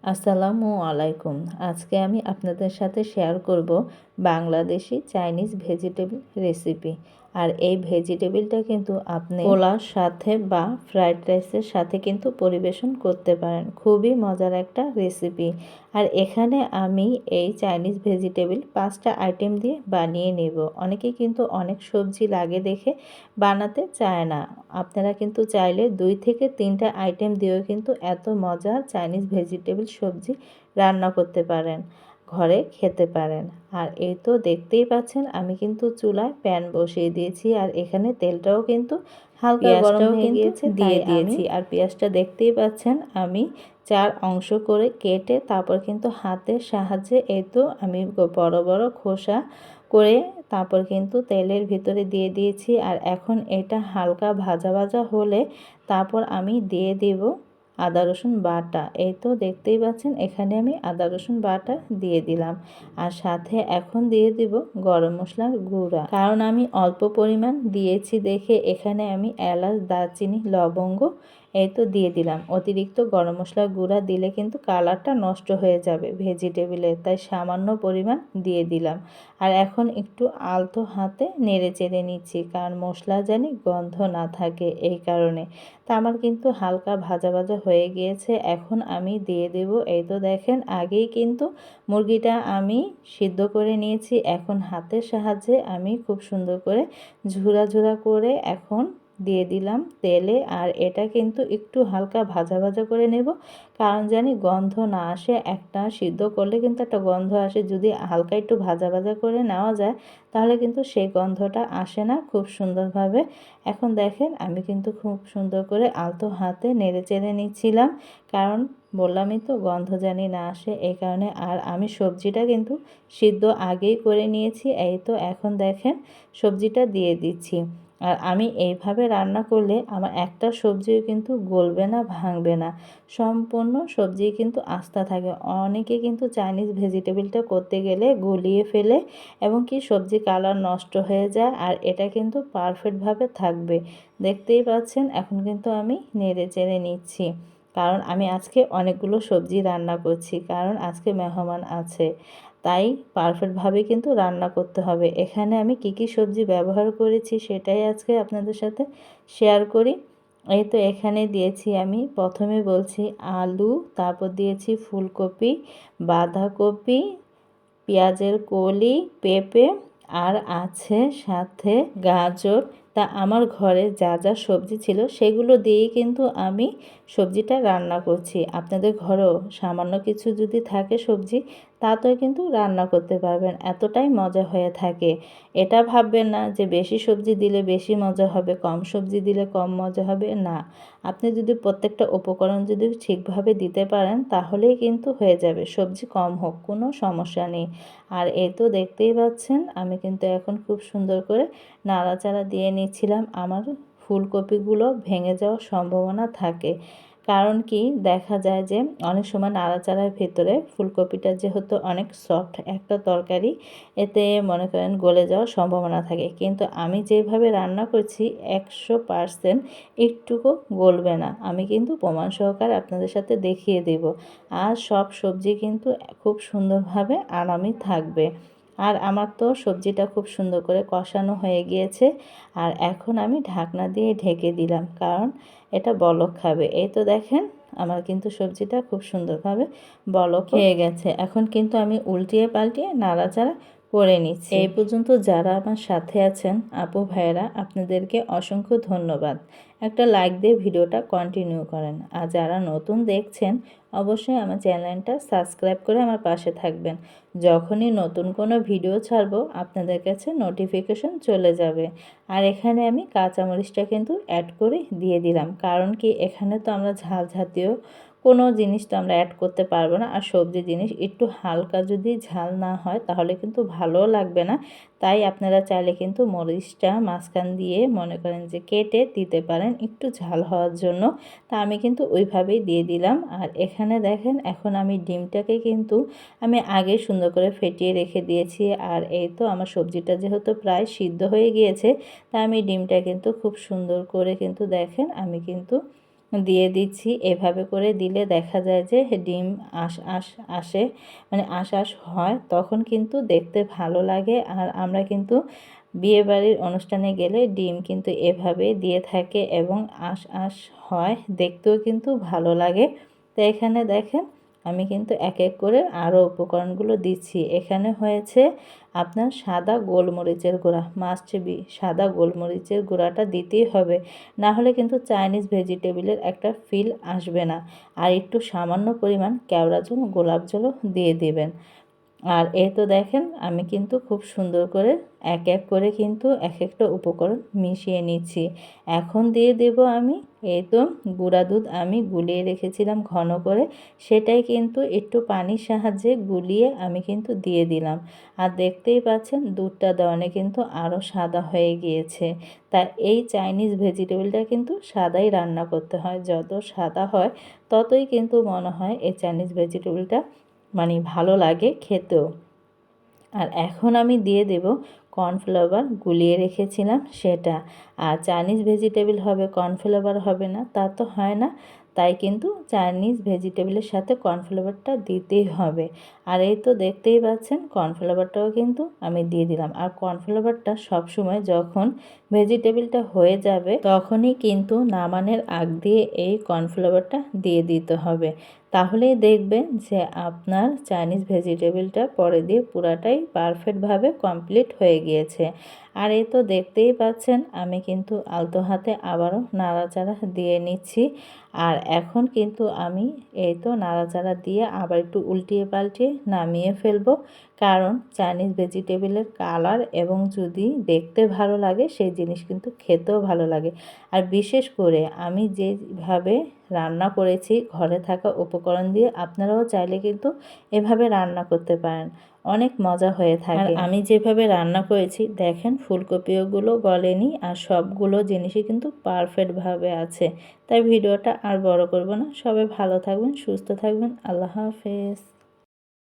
আসসালামু আলাইকুম। আজকে আমি আপনাদের সাথে শেয়ার করব বাংলাদেশি চাইনিজ ভেজিটেবল রেসিপি। আর এই ভেজিটেবলটা কিন্তু আপনি পোলাওর সাথে বা ফ্রাইড রাইসের সাথে কিন্তু পরিবেশন করতে পারেন। খুবই মজার একটা রেসিপি। আর এখানে আমি এই চাইনিজ ভেজিটেবল 5টা আইটেম দিয়ে বানিয়ে নেব। অনেকে কিন্তু অনেক সবজি লাগে দেখে বানাতে চায় না। আপনারা কিন্তু চাইলে 2 থেকে 3টা আইটেম দিয়েও কিন্তু এত মজার চাইনিজ ভেজিটেবল সবজি রান্না করতে পারেন, ঘরে খেতে পারেন। আর এই তো দেখতেই পাচ্ছেন আমি কিন্তু চুলায় প্যান বসিয়ে দিয়েছি আর এখানে তেলটাও কিন্তু হালকা গরম হয়ে গিয়েছে দিয়ে দিয়েছি। আর পেঁয়াজটা দেখতেই পাচ্ছেন আমি 4 অংশ করে কেটে তারপর কিন্তু হাতের সাহায্যে এই তো আমি বড় বড় খোসা করে তারপর কিন্তু তেলের ভিতরে দিয়ে দিয়েছি। আর এখন এটা হালকা ভাজা ভাজা হলে তারপর আমি দিয়ে দেব আদা রসুন বাটা। এই তো দেখতেই পাচ্ছেন এখানে আমি আদা রসুন বাটা দিয়ে দিলাম। আর সাথে এখন দিয়ে দিব গরম মশলার গুঁড়া, কারণ আমি অল্প পরিমাণ দিয়েছি দেখে এখানে আমি এলাচ, দারচিনি, লবঙ্গ এই তো দিয়ে দিলাম। অতিরিক্ত গরম মশলার গুঁড়া দিলে কিন্তু কালারটা নষ্ট হয়ে যাবে ভেজিটেবলের, তাই সামান্য পরিমাণ দিয়ে দিলাম। আর এখন একটু আলতো হাতে নেড়ে চেড়ে নিচ্ছি, কারণ মশলা জানি গন্ধ না থাকে এই কারণে। তা আমার কিন্তু হালকা ভাজা ভাজা হয়ে গিয়েছে। এখন আমি দিয়ে দেব, এই তো দেখেন আগেই কিন্তু মুরগিটা আমি সিদ্ধ করে নিয়েছি। এখন হাতের সাহায্যে আমি খুব সুন্দর করে ঝুরা ঝুরা করে এখন দিয়ে দিলাম তেলে। আর এটা কিন্তু একটু হালকা ভাজা ভাজা করে নেব, কারণ জানি গন্ধ না আসে। একটা সিদ্ধ করলে কিন্তু একটা গন্ধ আসে, যদি হালকা একটু ভাজা ভাজা করে নেওয়া যায় তাহলে কিন্তু সেই গন্ধটা আসে না খুব সুন্দরভাবে। এখন দেখেন আমি কিন্তু খুব সুন্দর করে আলতো হাতে নেড়ে চেড়ে নিচ্ছিলাম, কারণ বললামই তো গন্ধ জানি না আসে এই কারণে। আর আমি সবজিটা কিন্তু সিদ্ধ আগেই করে নিয়েছি। এই তো এখন দেখেন সবজিটা দিয়ে দিচ্ছি। আর আমি এইভাবে রান্না করলে আমার একটা সবজিও কিন্তু গলবে না, ভাঙবে না, সম্পূর্ণ সবজি কিন্তু আস্থা থাকে। অনেকে কিন্তু চাইনিজ ভেজিটেবলটা করতে গেলে গলিয়ে ফেলে এবং কি সবজি কালার নষ্ট হয়ে যায়, আর এটা কিন্তু পারফেক্টভাবে থাকবে। দেখতেই পাচ্ছেন এখন কিন্তু আমি নেড়ে চেড়ে নিচ্ছি, কারণ আমি আজকে অনেকগুলো সবজি রান্না করছি, কারণ আজকে মেহমান আছে, তাই পারফেক্টভাবে কিন্তু রান্না করতে হবে। এখানে আমি কি কি সবজি ব্যবহার করেছি সেটাই আজকে আপনাদের সাথে শেয়ার করি। এই তো এখানে দিয়েছি আমি প্রথমে বলছি আলু, তারপর দিয়েছি ফুলকপি, বাঁধাকপি, পেঁয়াজের কলি, পেঁপে, আর আছে সাথে গাজর। তা আমার ঘরে যা যা সবজি ছিল সেগুলো দিয়েই কিন্তু আমি সবজিটা রান্না করছি। আপনাদের ঘরেও সামান্য কিছু যদি থাকে সবজি, তাতেও কিন্তু রান্না করতে পারবেন, এতটাই মজা হয়ে থাকে। এটা ভাববেন না যে বেশি সবজি দিলে বেশি মজা হবে, কম সবজি দিলে কম মজা হবে, না। আপনি যদি প্রত্যেকটা উপকরণ যদি ঠিকভাবে দিতে পারেন তাহলেই কিন্তু হয়ে যাবে, সবজি কম হোক কোনো সমস্যা নেই। আর এই তো দেখতেই পাচ্ছেন আমি কিন্তু এখন খুব সুন্দর করে নাড়াচাড়া দিয়ে নিচ্ছিলাম। আমার ফুলকপিগুলো ভেঙে যাওয়ার সম্ভাবনা থাকে, কারণ কি দেখা যায় যে অনেক সময় নাড়াচাড়ার ভেতরে ফুলকপিটা যেহেতু অনেক সফট একটা তরকারি, এতে মনে করেন গলে যাওয়ার সম্ভাবনা থাকে। কিন্তু আমি যেভাবে রান্না করছি 100% একটুকু গলবে না, আমি কিন্তু প্রমাণ সহকারে আপনাদের সাথে দেখিয়ে দেব। আর সব সবজি কিন্তু খুব সুন্দরভাবে আরামই থাকবে। আর আমার তো সবজিটা খুব সুন্দর করে কষানো হয়ে গিয়েছে। আর এখন আমি ঢাকনা দিয়ে ঢেকে দিলাম, কারণ এটা বলক খাবে। এই তো দেখেন আমার কিন্তু সবজিটা খুব সুন্দরভাবে বলক হয়ে গেছে। এখন কিন্তু আমি উল্টিয়ে পাল্টিয়ে নাড়াচাড়া করে নিচ্ছি। এই পর্যন্ত যারা আমার সাথে আছেন আপু ভাইয়েরা, আপনাদেরকে অসংখ্য ধন্যবাদ। একটা লাইক দিয়ে ভিডিওটা কন্টিনিউ করেন। আর যারা নতুন দেখছেন অবশ্যই আমার চ্যানেলটা সাবস্ক্রাইব করে আমার পাশে থাকবেন। যখনই নতুন কোনো ভিডিও ছাড়বো আপনাদের কাছে নোটিফিকেশন চলে যাবে। আর এখানে আমি কাঁচামরিচটা কিন্তু অ্যাড করে দিয়ে দিলাম, কারণ কি এখানে তো আমরা ঝাল জাতীয় কোনো জিনিস তো আমরা অ্যাড করতে পারবো না। আর সবজি জিনিস একটু হালকা যদি ঝাল না হয় তাহলে কিন্তু ভালোও লাগবে না। তাই আপনারা চাইলে কিন্তু মরিচটা মাঝখান দিয়ে মনে করেন যে কেটে দিতে পারেন একটু ঝাল হওয়ার জন্য। তা আমি কিন্তু ওইভাবেই দিয়ে দিলাম। আর এখানে দেখেন এখন আমি ডিমটাকে কিন্তু আমি আগে সুন্দর করে ফেটিয়ে রেখে দিয়েছি। আর এই তো আমার সবজিটা যেহেতু প্রায় সিদ্ধ হয়ে গিয়েছে, তা আমি ডিমটা কিন্তু খুব সুন্দর করে কিন্তু দেখেন আমি কিন্তু দিয়ে দিচ্ছি। এভাবে করে দিলে দেখা যায় যে ডিম আসে, মানে আশ হয়, তখন কিন্তু দেখতে ভালো লাগে। আর আমরা কিন্তু বিয়েবাড়ির অনুষ্ঠানে গেলে ডিম কিন্তু এভাবে দিয়ে থাকে এবং আশ হয়, দেখতেও কিন্তু ভালো লাগে। তো এখানে দেখেন আমি কিন্তু এক এক করে আরও উপকরণগুলো দিচ্ছি। এখানে হয়েছে আপনার সাদা গোলমরিচের গুঁড়া, মাস্ট বি সাদা গোলমরিচের গুঁড়াটা দিতেই হবে, না হলে কিন্তু চাইনিজ ভেজিটেবিলের একটা ফিল আসবে না। আর একটু সামান্য পরিমাণ কেওড়া জল, গোলাপ জলও দিয়ে দিবেন। আর এই তো দেখেন আমি কিন্তু খুব সুন্দর করে এক এক করে কিন্তু এক একটা উপকরণ মিশিয়ে নিচ্ছি। এখন দিয়ে দেব আমি এই তো গুঁড়া দুধ আমি গুলিয়ে রেখেছিলাম ঘন করে, সেটাই কিন্তু একটু পানির সাহায্যে গুলিয়ে আমি কিন্তু দিয়ে দিলাম। আর দেখতেই পাচ্ছেন দুধটা দেওয়ানে কিন্তু আরও সাদা হয়ে গিয়েছে। তা এই চাইনিজ ভেজিটেবলটা কিন্তু সাদাই রান্না করতে হয়, যত সাদা হয় ততই কিন্তু মনে হয় এই চাইনিজ ভেজিটেবলটা মানে ভালো লাগে খেতেও। আর এখন আমি দিয়ে দেব কর্নফ্লাওয়ার গুলিয়ে রেখেছিলাম সেটা। আর চাইনিজ ভেজিটেবল হবে কর্নফ্লাওয়ার হবে না তা তো হয় না, তাই কিন্তু চাইনিজ ভেজিটেবলের সাথে কর্নফ্লাওয়ারটা দিতেই হবে। আর এই তো দেখতেই পাচ্ছেন কর্নফ্লাওয়ারটাও কিন্তু আমি দিয়ে দিলাম। আর কর্নফ্লাওয়ারটা সবসময় যখন ভেজিটেবলটা হয়ে যাবে তখনই কিন্তু নামানোর আগ দিয়ে এই কর্নফ্লাওয়ারটা দিয়ে দিতে হবে। তাহলেই দেখবেন যে আপনার চাইনিজ ভেজিটেবলটা পরে দিয়ে পুরাটাই পারফেক্টভাবে কমপ্লিট হয়ে গিয়েছে। আর এই তো দেখতেই পাচ্ছেন আমি কিন্তু আলতো হাতে আবারও নাড়াচাড়া দিয়ে নিচ্ছি। আর এখন কিন্তু আমি এই তো নাড়াচাড়া দিয়ে আবার একটু উল্টিয়ে পাল্টিয়ে নামিয়ে ফেলবো, কারণ চাইনিজ ভেজিটেবলের কালার এবং যদি দেখতে ভালো লাগে সেই জিনিস কিন্তু খেতেও ভালো লাগে। আর বিশেষ করে আমি যেভাবে রান্না করেছি ঘরে থাকা উপকরণ দিয়ে, আপনারাও চাইলে কিন্তু এভাবে রান্না করতে পারেন, অনেক মজা হয়ে থাকে। আর আমি যেভাবে রান্না করেছি দেখেন ফুলকপিগুলো গলেনি আর সবগুলো জিনিসই কিন্তু পারফেক্টভাবে আছে। তাই ভিডিওটা আর বড় করব না, সবাই ভালো থাকবেন, সুস্থ থাকবেন, আল্লাহ হাফেজ।